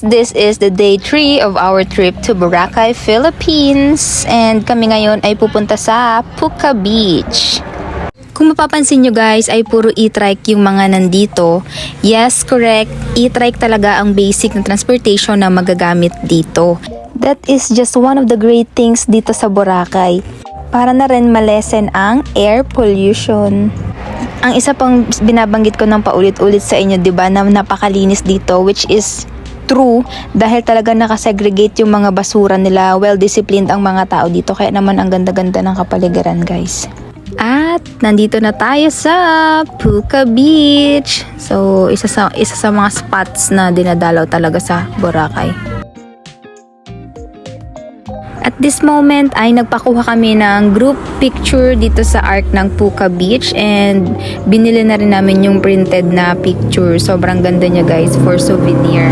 This is the day 3 of our trip to Boracay, Philippines. And kami ngayon ay pupunta sa Puka Beach. Kung mapapansin nyo guys, ay puro e-trike yung mga nandito. Yes, correct. E-trike talaga ang basic na transportation na magagamit dito. That is just one of the great things dito sa Boracay. Para na rin malesen ang air pollution. Ang isa pang binabanggit ko ng paulit-ulit sa inyo, 'di ba, na napakalinis dito, which is true dahil talaga nakasegregate yung mga basura nila. Well-disciplined ang mga tao dito, kaya naman ang ganda-ganda ng kapaligiran, guys. At nandito na tayo sa Puka Beach. So, isa sa mga spots na dinadalaw talaga sa Boracay. At this moment ay nagpakuha kami ng group picture dito sa arc ng Puka Beach and binili na rin namin yung printed na picture. Sobrang ganda niya guys, for souvenir.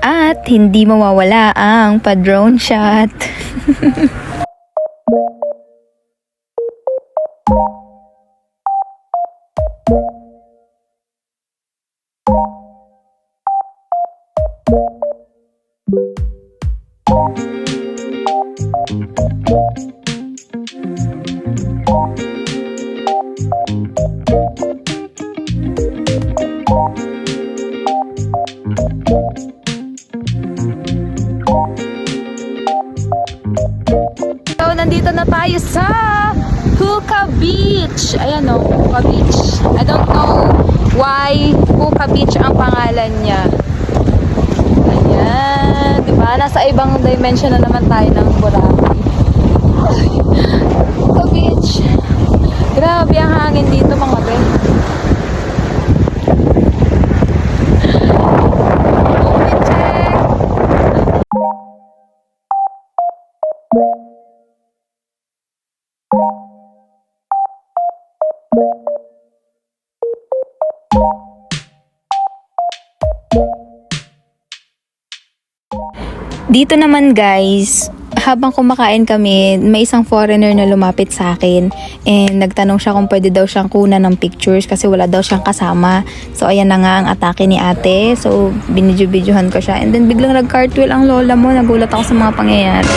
At hindi mawawala ang pa-drone shot. So, nandito na tayo sa Puka Beach. Ayan o, Puka Beach. I don't know why Puka Beach ang pangalan niya. Ayan, diba? Nasa ibang dimension na naman tayo ng Boracay. Puka Beach. Grabe ang hangin dito mga ben. Dito naman guys, habang kumakain kami, may isang foreigner na lumapit sa akin and nagtanong siya kung pwede daw siyang kunan ng pictures kasi wala daw siyang kasama. So ayan na nga ang atake ni ate. So binidyo-bidyohan ko siya and then biglang nag-cartwheel ang lola mo. Nagulat ako sa mga pangyayari.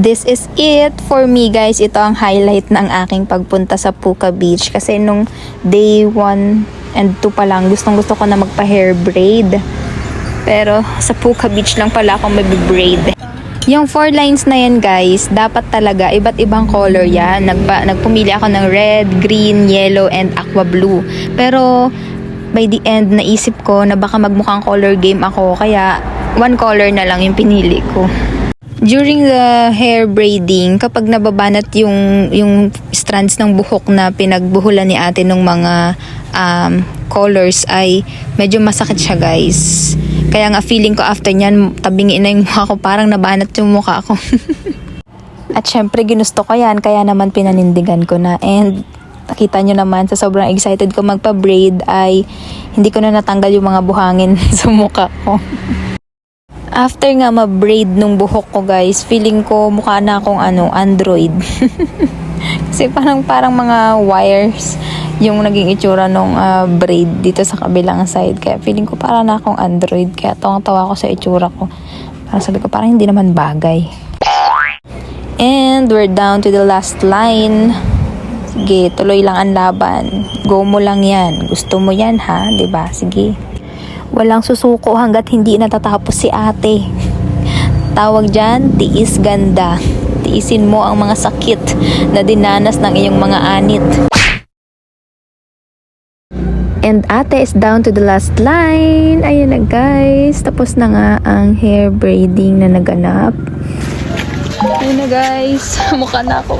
This is it for me guys. Ito ang highlight ng aking pagpunta sa Puka Beach. Kasi nung day 1 and 2 pa lang, gustong gusto ko na magpa hair braid. Pero sa Puka Beach lang pala akong braid. Yung 4 lines na yan guys, dapat talaga iba't ibang color yan. Nagpumili ako ng red, green, yellow, and aqua blue. Pero by the end, naisip ko na baka magmukhang color game ako. Kaya 1 color na lang yung pinili ko. During the hair braiding, kapag nababanat yung strands ng buhok na pinagbuhulan ni ate ng mga colors ay medyo masakit siya guys. Kaya nga feeling ko after nyan, tabingin na yung mukha ko, parang nabanat yung mukha ko. At syempre ginusto ko yan, kaya naman pinanindigan ko na. And nakita nyo naman, sa sobrang excited ko magpa-braid ay hindi ko na natanggal yung mga buhangin sa mukha ko. After nga ma-braid nung buhok ko guys, feeling ko mukha na akong android. Kasi parang mga wires yung naging itsura nung braid dito sa kabilang side. Kaya feeling ko parang na akong android. Kaya tawang-tawa ko sa itsura ko. Parang sabi ko parang hindi naman bagay. And we're down to the last line. Sige, tuloy lang ang laban. Go mo lang yan. Gusto mo yan ha, 'di ba? Sige. Walang susuko hanggat hindi natatapos si ate. Tawag dyan, tiis ganda. Tiisin mo ang mga sakit na dinanas ng iyong mga anit. And ate is down to the last line. Ayan na guys. Tapos na nga ang hair braiding na naganap. Ayun na guys. Mukha na ako